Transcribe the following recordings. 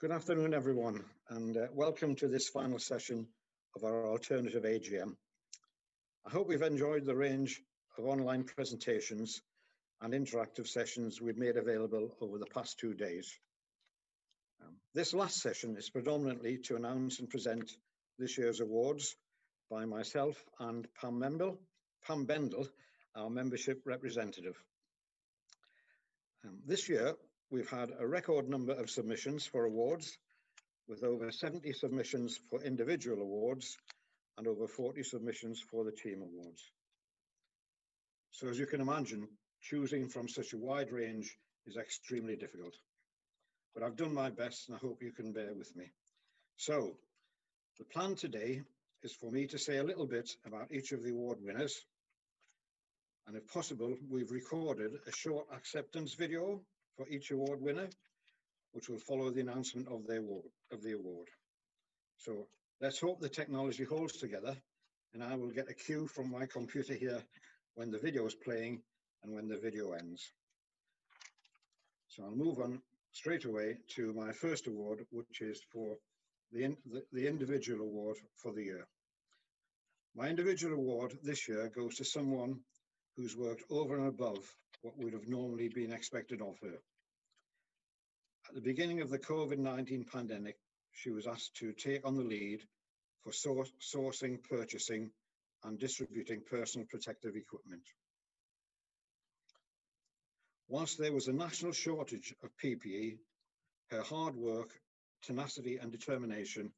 Good afternoon, everyone, and welcome to this final session of our alternative AGM. I hope we've enjoyed the range of online presentations and interactive sessions we've made available over the past 2 days. This last session is predominantly to announce and present this year's awards by myself and Pam Bendle, our membership representative. This year, we've had a record number of submissions for awards, with over 70 submissions for individual awards and over 40 submissions for the team awards. So as you can imagine, choosing from such a wide range is extremely difficult. But I've done my best and I hope you can bear with me. So the plan today is for me to say a little bit about each of the award winners. And if possible, we've recorded a short acceptance video for each award winner, which will follow the announcement of the award. So let's hope the technology holds together, and I will get a cue from my computer here when the video is playing and when the video ends. So I'll move on straight away to my first award, which is for the individual award for the year. My individual award this year goes to someone who's worked over and above what would have normally been expected of her. At the beginning of the COVID-19 pandemic, she was asked to take on the lead for sourcing, purchasing, and distributing personal protective equipment. Whilst there was a national shortage of PPE, her hard work, tenacity and determination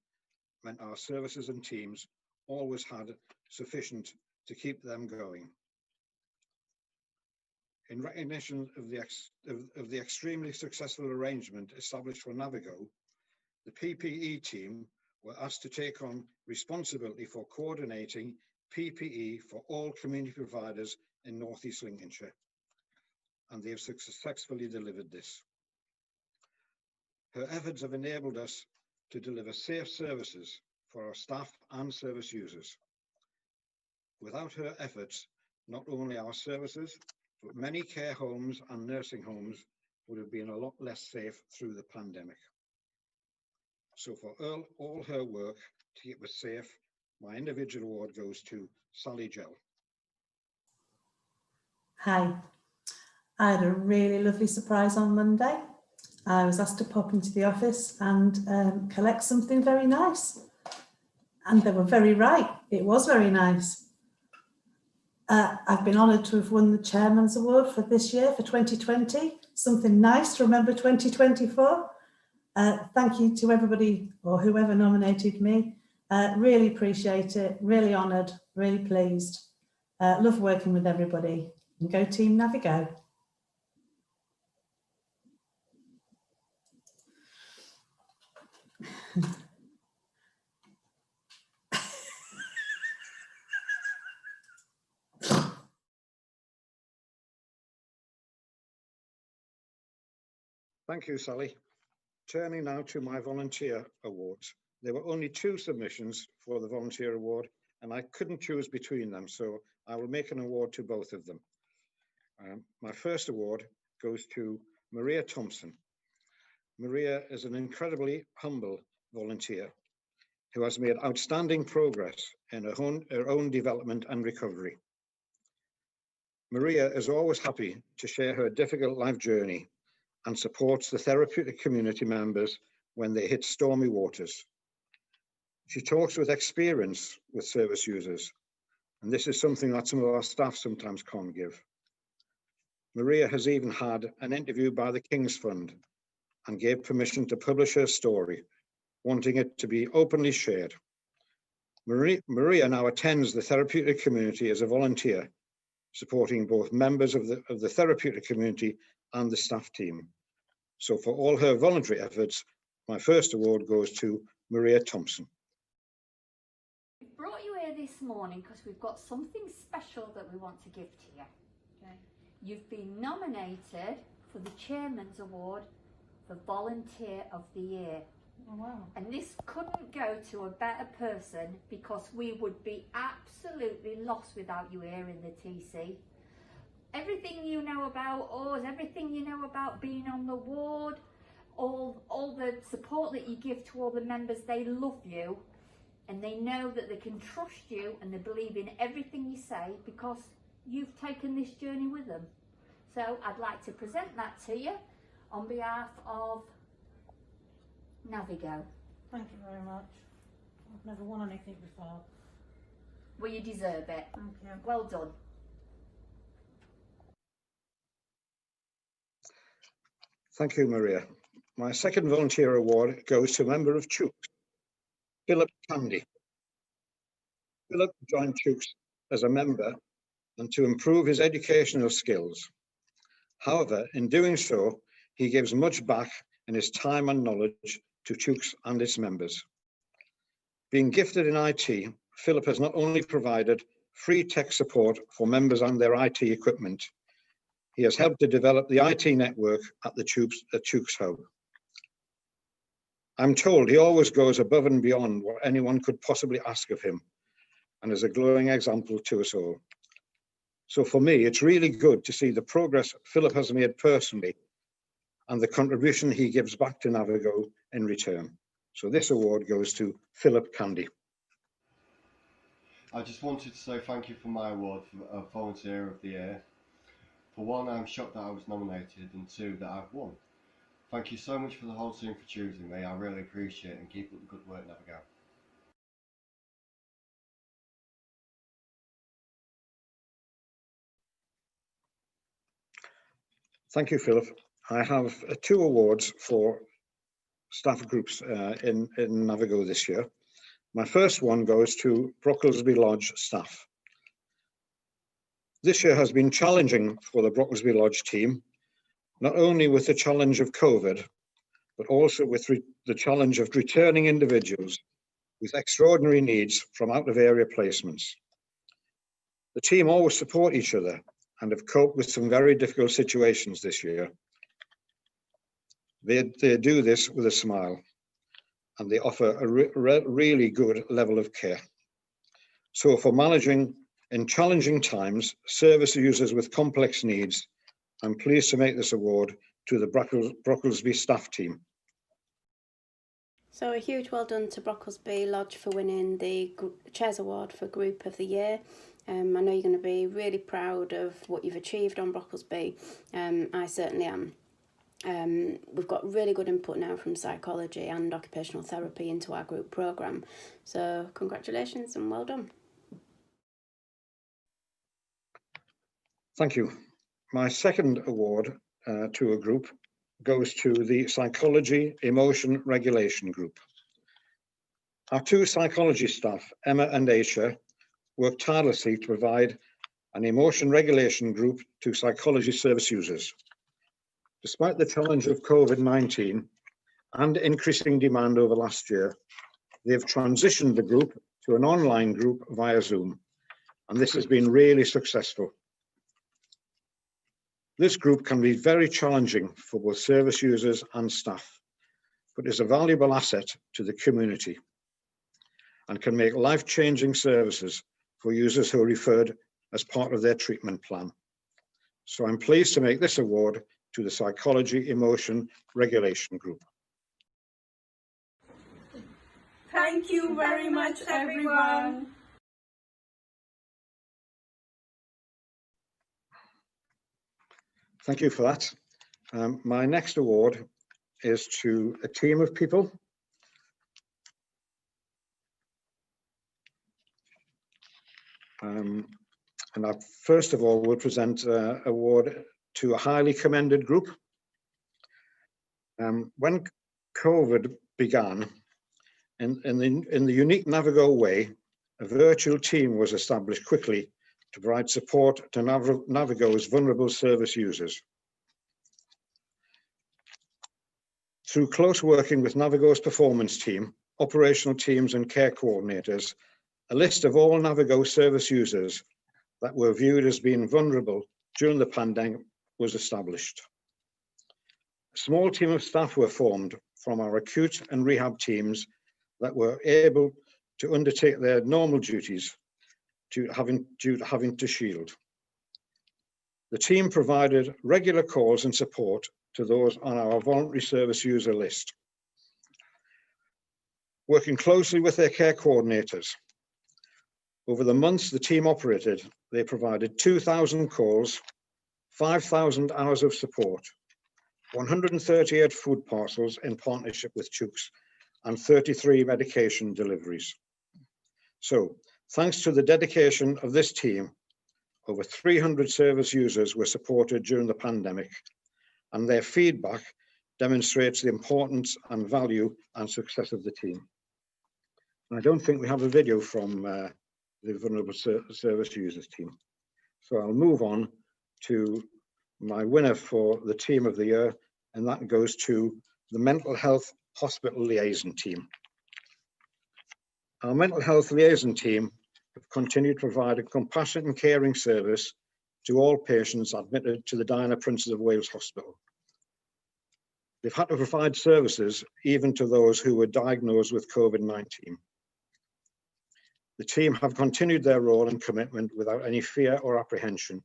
meant our services and teams always had sufficient to keep them going. In recognition of the extremely successful arrangement established for NAViGO, the PPE team were asked to take on responsibility for coordinating PPE for all community providers in North East Lincolnshire, and they have successfully delivered this. Her efforts have enabled us to deliver safe services for our staff and service users. Without her efforts, not only our services, but many care homes and nursing homes would have been a lot less safe through the pandemic. So for all her work to keep us safe, my individual award goes to Sally Gell. Hi, I had a really lovely surprise on Monday. I was asked to pop into the office and collect something very nice. And they were very right, it was very nice. I've been honoured to have won the Chairman's Award for this year, for 2020. Something nice to remember 2024. Thank you to everybody or whoever nominated me. Really appreciate it, really honoured, really pleased. Love working with everybody. And go Team NAViGO. Thank you, Sally. Turning now to my volunteer awards. There were only 2 submissions for the volunteer award, and I couldn't choose between them, so I will make an award to both of them. My first award goes to Maria Thompson. Maria is an incredibly humble volunteer who has made outstanding progress in her own development and recovery. Maria is always happy to share her difficult life journey and supports the therapeutic community members when they hit stormy waters. She talks with experience with service users, and this is something that some of our staff sometimes can't give. Maria has even had an interview by the King's Fund and gave permission to publish her story, wanting it to be openly shared. Maria now attends the therapeutic community as a volunteer, supporting both members of the therapeutic community and the staff team. So for all her voluntary efforts, my first award goes to Maria Thompson. We've brought you here this morning because we've got something special that we want to give to you. Okay. You've been nominated for the Chairman's Award for Volunteer of the Year. Oh, wow. And this couldn't go to a better person because we would be absolutely lost without you here in the TC. Everything you know about us, everything you know about being on the ward, all the support that you give to all the members, they love you and they know that they can trust you and they believe in everything you say because you've taken this journey with them. So I'd like to present that to you on behalf of NAViGO. Thank you very much. I've never won anything before. Well, you deserve it. Thank you. Well done. Thank you, Maria. My second volunteer award goes to a member of Chooks, Philip Candy. Philip joined Chooks as a member and to improve his educational skills. However, in doing so, he gives much back in his time and knowledge to Chooks and its members. Being gifted in IT, Philip has not only provided free tech support for members and their IT equipment, he has helped to develop the IT network at the Chooks Hub. I'm told he always goes above and beyond what anyone could possibly ask of him and is a glowing example to us all. So for me, it's really good to see the progress Philip has made personally and the contribution he gives back to NAViGO in return. So this award goes to Philip Candy. I just wanted to say thank you for my award for Volunteer of the Year. For one, I'm shocked that I was nominated, and 2, that I've won. Thank you so much for the whole team for choosing me. I really appreciate it, and keep up the good work, NAViGO. Thank you, Philip. I have 2 awards for staff groups in NAViGO this year. My first one goes to Brocklesby Lodge staff. This year has been challenging for the Brocklesby Lodge team, not only with the challenge of COVID, but also with the challenge of returning individuals with extraordinary needs from out-of-area placements. The team always support each other and have coped with some very difficult situations this year. They do this with a smile, and they offer a really good level of care. So for managing in challenging times, service users with complex needs, I'm pleased to make this award to the Brocklesby staff team. So a huge well done to Brocklesby Lodge for winning the Chairs Award for Group of the Year. I know you're going to be really proud of what you've achieved on Brocklesby. I certainly am. We've got really good input now from psychology and occupational therapy into our group programme. So congratulations and well done. Thank you. My second award to a group goes to the Psychology Emotion Regulation Group. Our 2 psychology staff, Emma and Aisha, work tirelessly to provide an emotion regulation group to psychology service users. Despite the challenge of COVID-19 and increasing demand over last year, they've transitioned the group to an online group via Zoom, and this has been really successful. This group can be very challenging for both service users and staff, but is a valuable asset to the community and can make life-changing services for users who are referred as part of their treatment plan. So I'm pleased to make this award to the Psychology Emotion Regulation Group. Thank you very much, everyone. Thank you for that. My next award is to a team of people. And I first of all will present an award to a highly commended group. When COVID began, in the unique NAViGO way, a virtual team was established quickly to provide support to NAViGO's vulnerable service users. Through close working with NAViGO's performance team, operational teams and care coordinators, a list of all NAViGO service users that were viewed as being vulnerable during the pandemic was established. A small team of staff were formed from our acute and rehab teams that were able to undertake their normal duties due to having to shield. The team provided regular calls and support to those on our voluntary service user list. Working closely with their care coordinators, over the months the team operated, they provided 2,000 calls, 5,000 hours of support, 138 food parcels in partnership with Chooks, and 33 medication deliveries. So, thanks to the dedication of this team, over 300 service users were supported during the pandemic, and their feedback demonstrates the importance and value and success of the team. And I don't think we have a video from the Vulnerable Service Users team. So I'll move on to my winner for the Team of the Year, and that goes to the Mental Health Hospital Liaison Team. Our Mental Health Liaison Team have continued to provide a compassionate and caring service to all patients admitted to the Diana Princess of Wales Hospital. They've had to provide services even to those who were diagnosed with COVID-19. The team have continued their role and commitment without any fear or apprehension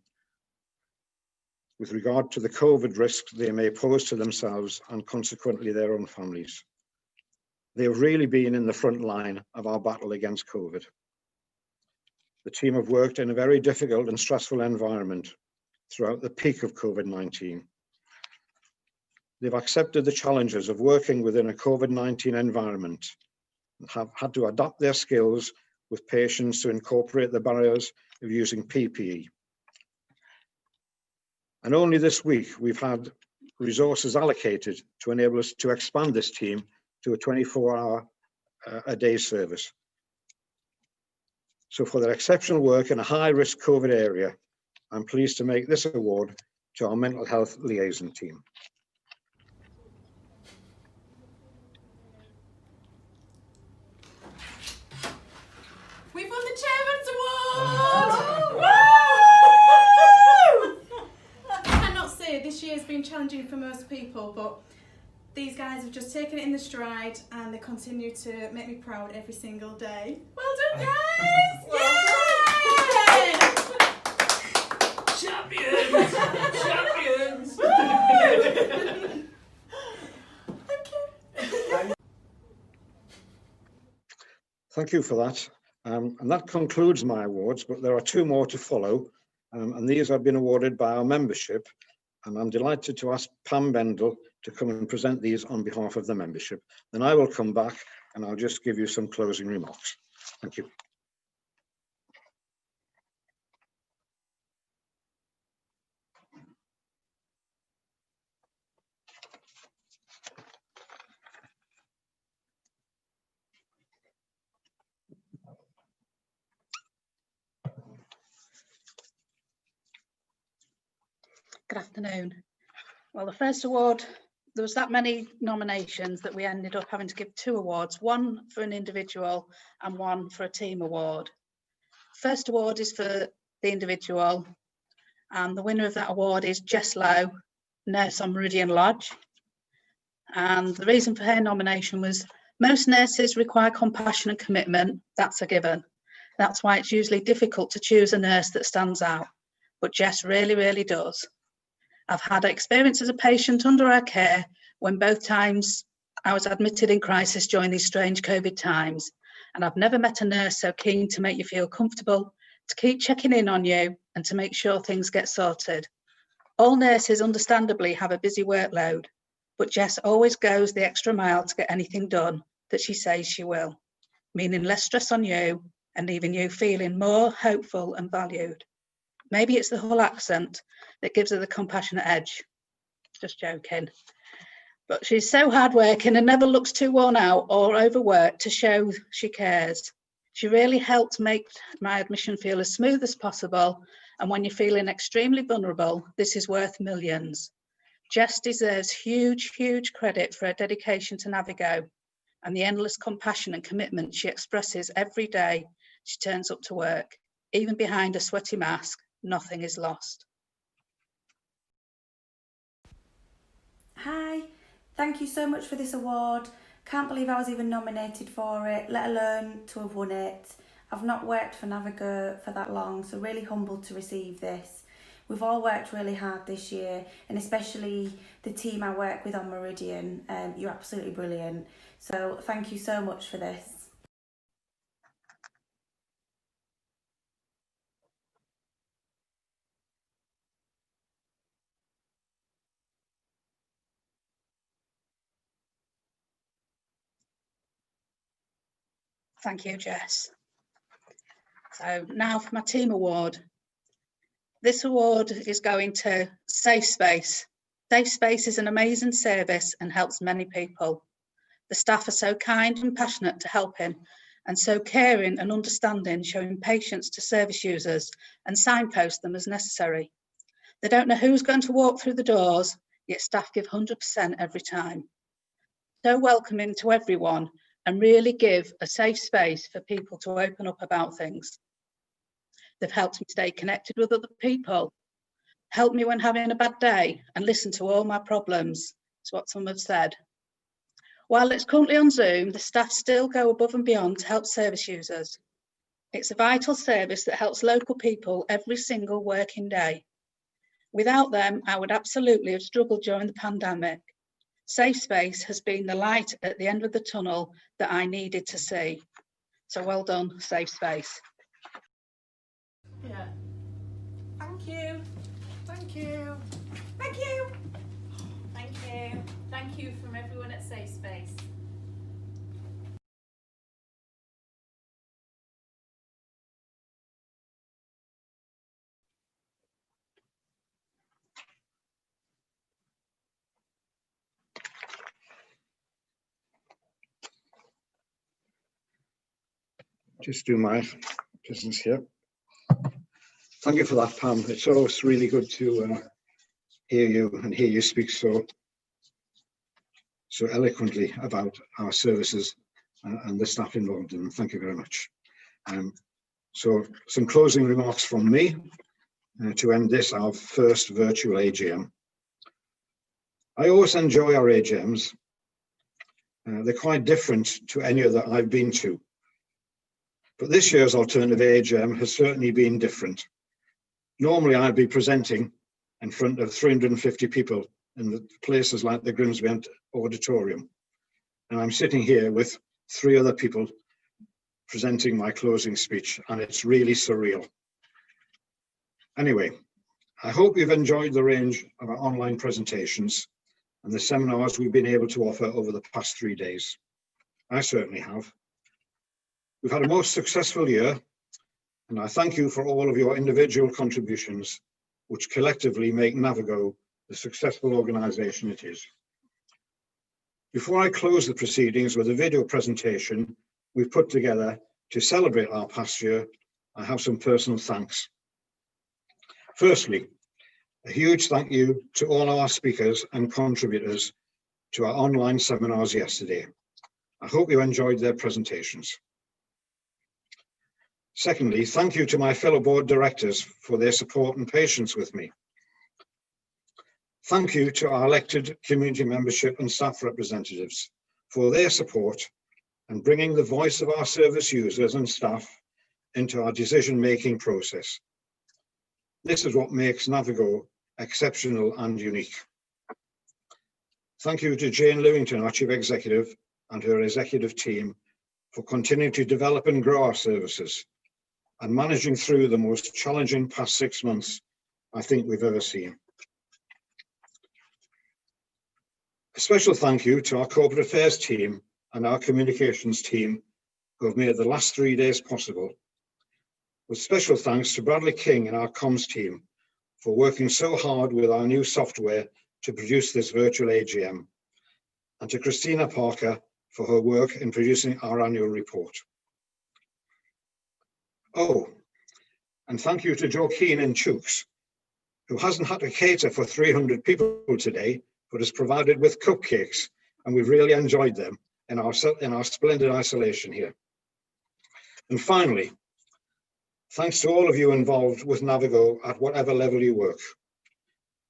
with regard to the COVID risks they may pose to themselves and consequently their own families. They have really been in the front line of our battle against COVID. The team have worked in a very difficult and stressful environment throughout the peak of COVID-19. They've accepted the challenges of working within a COVID-19 environment and have had to adapt their skills with patients to incorporate the barriers of using PPE. And only this week, we've had resources allocated to enable us to expand this team to a 24-hour a day service. So for their exceptional work in a high-risk COVID area, I'm pleased to make this award to our mental health liaison team. We've won the Chairman's Award! I cannot say this year's been challenging for most people, but these guys have just taken it in the stride and they continue to make me proud every single day. Well done, guys! Yay! Champions! Champions! Thank you. Thank you for that. And that concludes my awards, but there are two more to follow. And these have been awarded by our membership. And I'm delighted to ask Pam Bendle to come and present these on behalf of the membership. Then I will come back and I'll just give you some closing remarks. Thank you. Good afternoon. Well, the first award, there was that many nominations that we ended up having to give two awards, one for an individual and one for a team award. First award is for the individual, and the winner of that award is Jess Lowe, nurse on Meridian Lodge. And the reason for her nomination was most nurses require compassion and commitment. That's a given. That's why it's usually difficult to choose a nurse that stands out, but Jess really, really does. I've had experience as a patient under her care when both times I was admitted in crisis during these strange COVID times, and I've never met a nurse so keen to make you feel comfortable, to keep checking in on you and to make sure things get sorted. All nurses understandably have a busy workload, but Jess always goes the extra mile to get anything done that she says she will, meaning less stress on you and leaving you feeling more hopeful and valued. Maybe it's the whole accent that gives her the compassionate edge. Just joking. But she's so hardworking and never looks too worn out or overworked to show she cares. She really helped make my admission feel as smooth as possible. And when you're feeling extremely vulnerable, this is worth millions. Jess deserves huge, huge credit for her dedication to NAViGO and the endless compassion and commitment she expresses every day she turns up to work. Even behind a sweaty mask, nothing is lost. Hi, thank you so much for this award. Can't believe I was even nominated for it, let alone to have won it. I've not worked for NAViGO for that long, so really humbled to receive this. We've all worked really hard this year, and especially the team I work with on Meridian. You're absolutely brilliant. So thank you so much for this. Thank you, Jess. So now for my team award. This award is going to Safe Space. Safe Space is an amazing service and helps many people. The staff are so kind and passionate to helping and so caring and understanding, showing patience to service users and signpost them as necessary. They don't know who's going to walk through the doors, yet staff give 100% every time. So welcoming to everyone and really give a safe space for people to open up about things. They've helped me stay connected with other people, helped me when having a bad day and listen to all my problems. It's what some have said. While it's currently on Zoom, the staff still go above and beyond to help service users. It's a vital service that helps local people every single working day. Without them, I would absolutely have struggled during the pandemic. Safe Space has been the light at the end of the tunnel that I needed to see. So well done, Safe Space. Yeah. Thank you. Thank you. Thank you. Thank you. Thank you from everyone at Safe Space. just do my business here. Thank you for that, Pam. It's always really good to hear you speak so eloquently about our services and the staff involved in them. Thank you very much. So some closing remarks from me to end this, our first virtual AGM. I always enjoy our AGMs. They're quite different to any other I've been to. But this year's alternative AGM has certainly been different. Normally I'd be presenting in front of 350 people in the places like the Grimsby Auditorium. And I'm sitting here with 3 other people presenting my closing speech, and it's really surreal. Anyway, I hope you've enjoyed the range of our online presentations and the seminars we've been able to offer over the past 3 days. I certainly have. We've had a most successful year, and I thank you for all of your individual contributions, which collectively make NAViGO the successful organisation it is. Before I close the proceedings with a video presentation we've put together to celebrate our past year, I have some personal thanks. Firstly, a huge thank you to all our speakers and contributors to our online seminars yesterday. I hope you enjoyed their presentations. Secondly, thank you to my fellow board directors for their support and patience with me. Thank you to our elected community membership and staff representatives for their support and bringing the voice of our service users and staff into our decision-making process. This is what makes NAViGO exceptional and unique. Thank you to Jane Lewington, our Chief Executive, and her executive team for continuing to develop and grow our services and managing through the most challenging past 6 months I think we've ever seen. A special thank you to our corporate affairs team and our communications team who have made the last 3 days possible. With special thanks to Bradley King and our comms team for working so hard with our new software to produce this virtual AGM, and to Christina Parker for her work in producing our annual report. Oh, and thank you to Joe Keane in Chooks, who hasn't had to cater for 300 people today, but has provided with cupcakes, and we've really enjoyed them in our splendid isolation here. And finally, thanks to all of you involved with NAViGO at whatever level you work.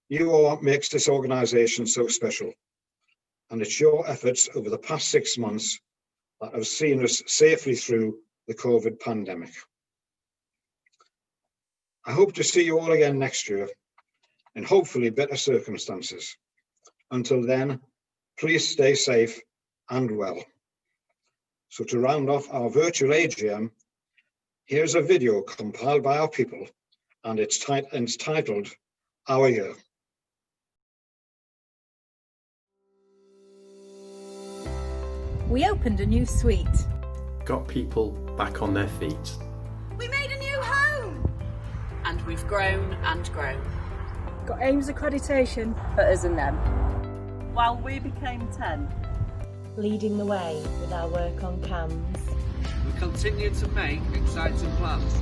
You are what makes this organisation so special, and it's your efforts over the past 6 months that have seen us safely through the COVID pandemic. I hope to see you all again next year in hopefully better circumstances. Until then, please stay safe and well. So to round off our virtual AGM, here's a video compiled by our people, and it's titled Our Year. We opened a new suite. Got people back on their feet. We made a new home. And we've grown and grown. Got AIMS accreditation for us and them. While we became 10. Leading the way with our work on CAMS. We continue to make exciting plans.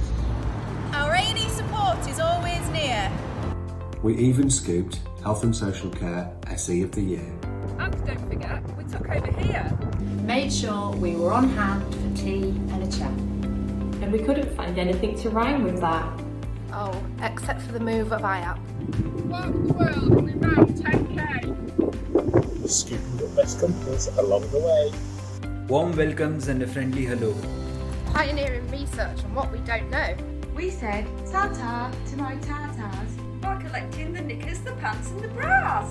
Our A&E support is always near. We even scooped Health and Social Care SE of the Year. And don't forget, we took over here. Made sure we were on hand for tea and a chat. And we couldn't find anything to rhyme with that. Oh, except for the move of IAP. Walk the world and we ran 10k. Scooping the best companies along the way. Warm welcomes and a friendly hello. Pioneering research on what we don't know. We said ta-ta to my tatas by collecting the knickers, the pants and the bras.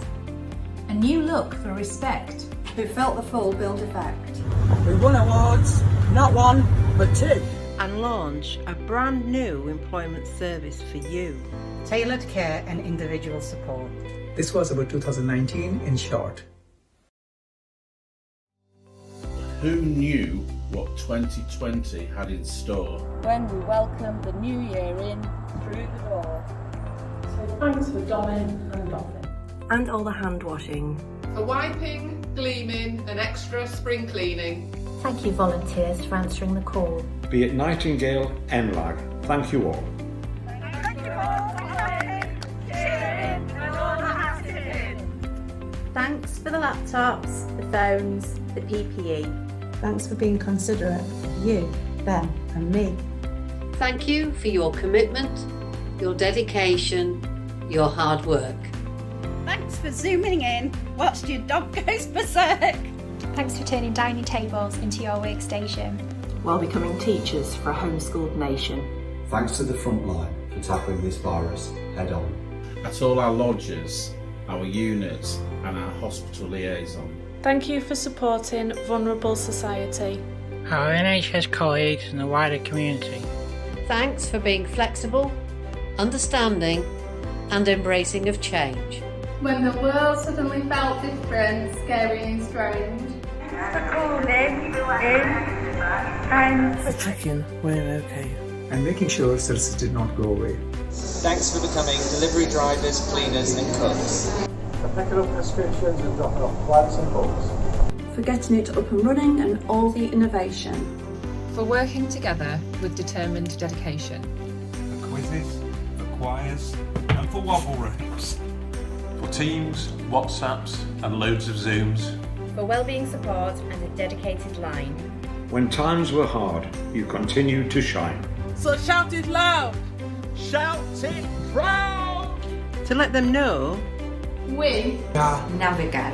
A new look for respect. Who felt the full build effect. We won awards, not one, but 2. And launch a brand new employment service for you. Tailored care and individual support. This was about 2019 in short. Who knew what 2020 had in store? When we welcomed the new year in through the door. So thanks for Domin and Doffin. And all the hand washing. For wiping, gleaming and extra spring cleaning. Thank you volunteers for answering the call. Be it Nightingale, NLAG, thank you all. Thanks for the laptops, the phones, the PPE. Thanks for being considerate of you, them and me. Thank you for your commitment, your dedication, your hard work. Thanks for zooming in whilst your dog goes berserk. Thanks for turning dining tables into your workstation. While becoming teachers for a homeschooled nation. Thanks to the front line for tackling this virus head on. At all our lodges, our units and our hospital liaison. Thank you for supporting vulnerable society. Our NHS colleagues and the wider community. Thanks for being flexible, understanding and embracing of change. When the world suddenly felt different, scary and strange. For calling in and for checking we're okay. And making sure services did not go away. Thanks for becoming delivery drivers, cleaners and cooks. For picking up prescriptions and dropping off plants and books. for getting it up and running and all the innovation. For working together with determined dedication. For quizzes, for choirs and for wobble rooms. For Teams, WhatsApps and loads of Zooms. For wellbeing support and a dedicated line. When times were hard, you continued to shine. So shout it loud! Shout it proud! To let them know we are NAViGO.